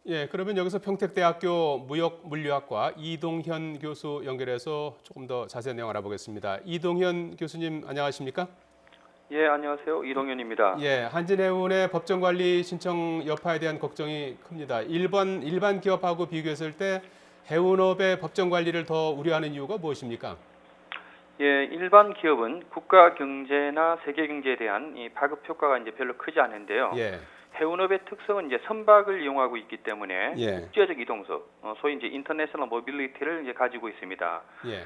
예, 그러면 여기서 평택대학교 무역물리학과 이동현 교수 연결해서 조금 더 자세한 내용 알아보겠습니다. 이동현 교수님 안녕하십니까? 예, 안녕하세요. 이동현입니다. 예, 한진해운의 법정관리 신청 여파에 대한 걱정이 큽니다. 일반 기업하고 비교했을 때 해운업의 법정관리를 더 우려하는 이유가 무엇입니까? 예, 일반 기업은 국가 경제나 세계 경제에 대한 이 파급 효과가 이제 별로 크지 않은데요. 예, 해운업의 특성은 이제 선박을 이용하고 있기 때문에 예, 국제적 이동성, 소위 이제 인터내셔널 모빌리티를 이제 가지고 있습니다. 예,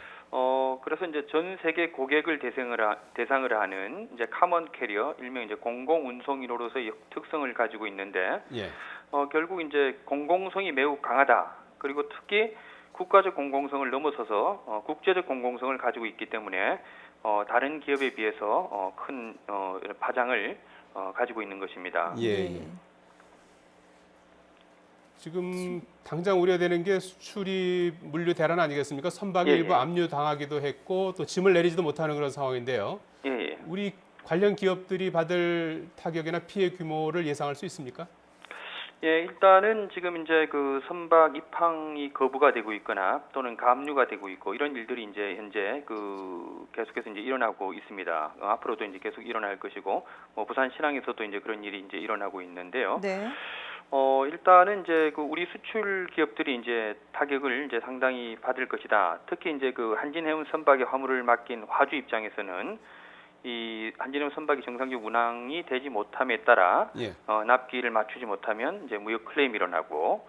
그래서 이제 전 세계 고객을 대상을 하는 이제 카먼 캐리어, 일명 이제 공공 운송인으로서의 특성을 가지고 있는데, 예, 결국 이제 공공성이 매우 강하다. 그리고 특히 국가적 공공성을 넘어서서 국제적 공공성을 가지고 있기 때문에 다른 기업에 비해서 큰 파장을 가지고 있는 것입니다. 예. 지금 당장 우려되는 게 수출이 물류 대란 아니겠습니까? 선박이 예, 일부 예. 압류 당하기도 했고 또 짐을 내리지도 못하는 그런 상황인데요. 예, 예. 우리 관련 기업들이 받을 타격이나 피해 규모를 예상할 수 있습니까? 예, 일단은 지금 이제 그 선박 입항이 거부가 되고 있거나 또는 가압류가 되고 있고 이런 일들이 이제 현재 그 계속해서 이제 일어나고 있습니다. 앞으로도 이제 계속 일어날 것이고, 부산 신항에서도 이제 그런 일이 이제 일어나고 있는데요. 네. 일단은 이제 그 우리 수출 기업들이 이제 타격을 이제 상당히 받을 것이다. 특히 이제 그 한진해운 선박의 화물을 맡긴 화주 입장에서는 이 한진해운 선박이 정상적 운항이 되지 못함에 따라 예, 납기를 맞추지 못하면 이제 무역 클레임이 일어나고,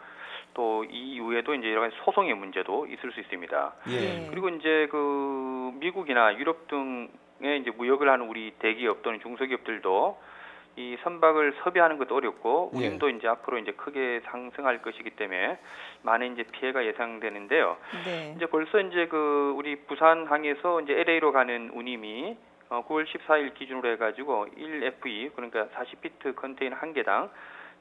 또 이 이후에도 이제 여러 가지 소송의 문제도 있을 수 있습니다. 예, 그리고 이제 그 미국이나 유럽 등에 이제 무역을 하는 우리 대기업 또는 중소기업들도 이 선박을 섭외하는 것도 어렵고 예. 운임도 이제 앞으로 이제 크게 상승할 것이기 때문에 많은 이제 피해가 예상되는데요. 네. 이제 벌써 이제 그 우리 부산항에서 이제 LA로 가는 운임이 9월 14일 기준으로 해가지고 1FE, 그러니까 40피트 컨테이너 한 개당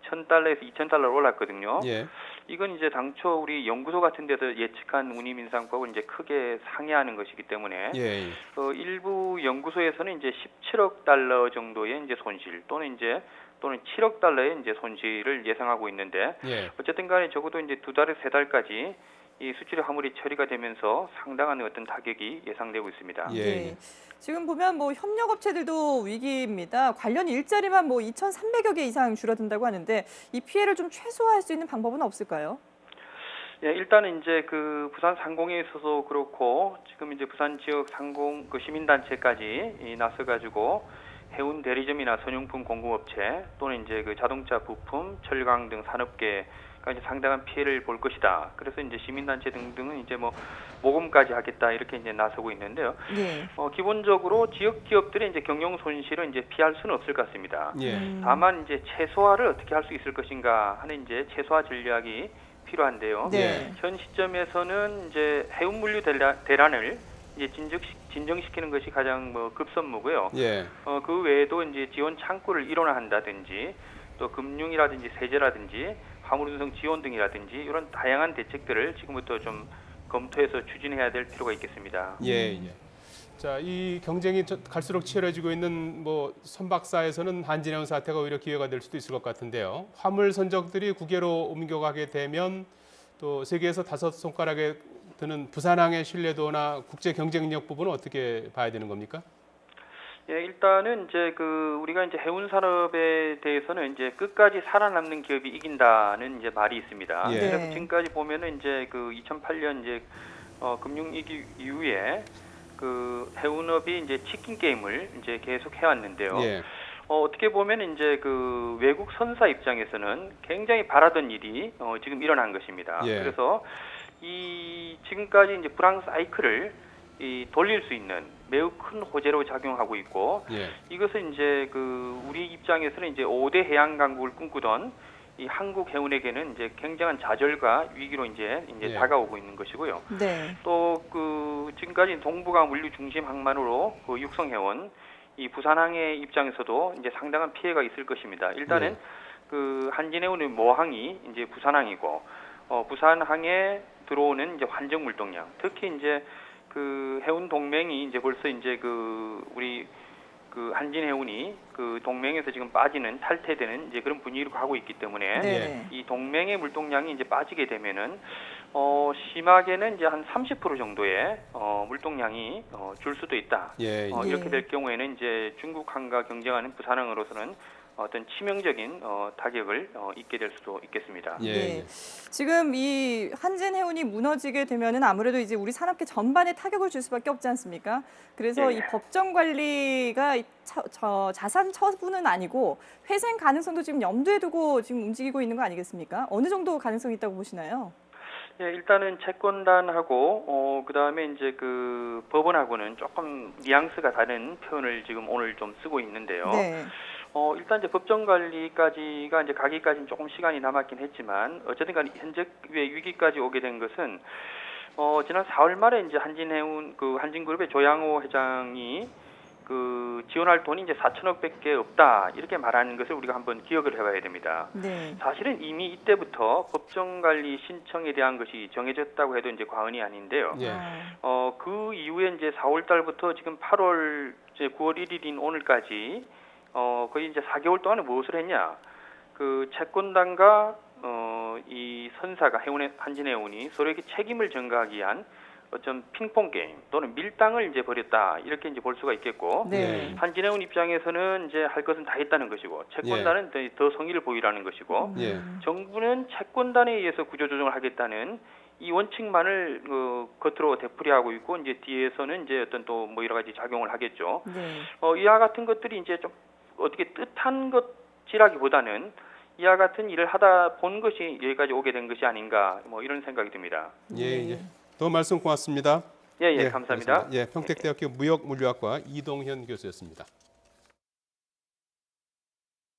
$1,000에서 $2,000로 올랐거든요. 예, 이건 이제 당초 우리 연구소 같은 데서 예측한 운임 인상폭을 이제 크게 상회하는 것이기 때문에 예, 일부 연구소에서는 이제 $17억 정도의 이제 손실 또는 7억 달러의 이제 손실을 예상하고 있는데, 예, 어쨌든 간에 적어도 이제 2달에서 3달까지 이 수출의 화물이 처리가 되면서 상당한 어떤 타격이 예상되고 있습니다. 예. 네. 지금 보면 뭐 협력업체들도 위기입니다. 관련 일자리만 뭐 2,300여 개 이상 줄어든다고 하는데 이 피해를 좀 최소화할 수 있는 방법은 없을까요? 예, 일단은 이제 그 부산 상공에 있어서 그렇고, 지금 이제 부산 지역 상공 그 시민단체까지 나서가지고 해운 대리점이나 선용품 공급업체 또는 이제 그 자동차 부품, 철강 등 산업계가 이제 상당한 피해를 볼 것이다. 그래서 이제 시민단체 등등은 이제 뭐 모금까지 하겠다 이렇게 이제 나서고 있는데요. 네. 기본적으로 지역 기업들의 이제 경영 손실은 이제 피할 수는 없을 것 같습니다. 예, 다만 이제 최소화를 어떻게 할 수 있을 것인가 하는 이제 최소화 전략이 필요한데요. 네. 현 시점에서는 이제 해운 물류 대란을 이제 진정시키는 것이 가장 급선무고요. 예, 그 외에도 이제 지원 창구를 일원화한다든지 또 금융이라든지 세제라든지 화물운송 지원 등이라든지 이런 다양한 대책들을 지금부터 좀 검토해서 추진해야 될 필요가 있겠습니다. 예, 예. 자, 이 경쟁이 갈수록 치열해지고 있는 뭐 선박사에서는 한진해운 사태가 오히려 기회가 될 수도 있을 것 같은데요. 화물 선적들이 국외로 옮겨가게 되면 또 세계에서 5손가락에 드는 부산항의 신뢰도나 국제 경쟁력 부분은 어떻게 봐야 되는 겁니까? 예, 일단은 이제 그 우리가 이제 해운 산업에 대해서는 이제 끝까지 살아남는 기업이 이긴다는 이제 말이 있습니다. 예. 그래서 네. 지금까지 보면은 이제 그 2008년 이제 금융위기 이후에 그 해운업이 이제 치킨 게임을 이제 계속 해왔는데요. 예, 어떻게 보면 이제 그 외국 선사 입장에서는 굉장히 바라던 일이 지금 일어난 것입니다. 예. 그래서 이 지금까지 이제 불황 사이클을 돌릴 수 있는 매우 큰 호재로 작용하고 있고, 예, 이것은 이제 그 우리 입장에서는 이제 5대 해양 강국을 꿈꾸던 이 한국 해운에게는 이제 굉장한 좌절과 위기로 이제 예. 다가오고 있는 것이고요. 네. 또 그 지금까지 동북아 물류 중심 항만으로 그 육성해온 이 부산항의 입장에서도 이제 상당한 피해가 있을 것입니다. 일단은 예. 그 한진해운의 모항이 이제 부산항이고, 부산항에 들어오는 이제 환정 물동량, 특히 이제 그 해운 동맹이 이제 벌써 이제 그 우리 그 한진해운이 그 동맹에서 지금 빠지는 탈퇴되는 이제 그런 분위기로 가고 있기 때문에 네. 이 동맹의 물동량이 이제 빠지게 되면은 심하게는 이제 한 30% 정도의 물동량이 줄 수도 있다. 예, 예. 이렇게 될 경우에는 이제 중국항과 경쟁하는 부산항으로서는 어떤 치명적인 타격을 입게 될 수도 있겠습니다. 예, 네. 예. 지금 이 한진해운이 무너지게 되면은 아무래도 이제 우리 산업계 전반에 타격을 줄 수밖에 없지 않습니까? 그래서 예, 예. 이 법정 관리가 자산 처분은 아니고 회생 가능성도 지금 염두에 두고 지금 움직이고 있는 거 아니겠습니까? 어느 정도 가능성이 있다고 보시나요? 예, 일단은 채권단하고 그다음에 이제 그 법원하고는 조금 뉘앙스가 다른 표현을 지금 오늘 좀 쓰고 있는데요. 네. 일단 이제 법정 관리까지가 이제 가기까지는 조금 시간이 남았긴 했지만 어쨌든 간에 현재 위기까지 오게 된 것은 지난 4월 말에 이제 한진해운 그 한진그룹의 조양호 회장이 그 지원할 돈이 이제 4천억밖에 없다 이렇게 말하는 것을 우리가 한번 기억을 해봐야 됩니다. 네. 사실은 이미 이때부터 법정관리 신청에 대한 것이 정해졌다고 해도 이제 과언이 아닌데요. 예. 그 이후에 이제 4월 달부터 지금 8월 이제 9월 1일인 오늘까지 거의 이제 4개월 동안에 무엇을 했냐? 그 채권단과 이 선사가 한진해운이 서로에게 책임을 전가하기 위한 어떤 핑퐁 게임 또는 밀당을 이제 벌였다 이렇게 이제 볼 수가 있겠고 네. 한진해운 입장에서는 이제 할 것은 다 했다는 것이고 채권단은 더 성의를 보이라는 것이고 예. 정부는 채권단에 의해서 구조조정을 하겠다는 이 원칙만을 겉으로 되풀이하고 있고 이제 뒤에서는 이제 어떤 또 뭐 여러 가지 작용을 하겠죠. 네. 이와 같은 것들이 이제 좀 어떻게 뜻한 것이라기보다는 이와 같은 일을 하다 본 것이 여기까지 오게 된 것이 아닌가 뭐 이런 생각이 듭니다. 예, 예. 더 말씀 고맙습니다. 예, 감사합니다. 예, 평택대학교 무역물리학과 이동현 교수였습니다.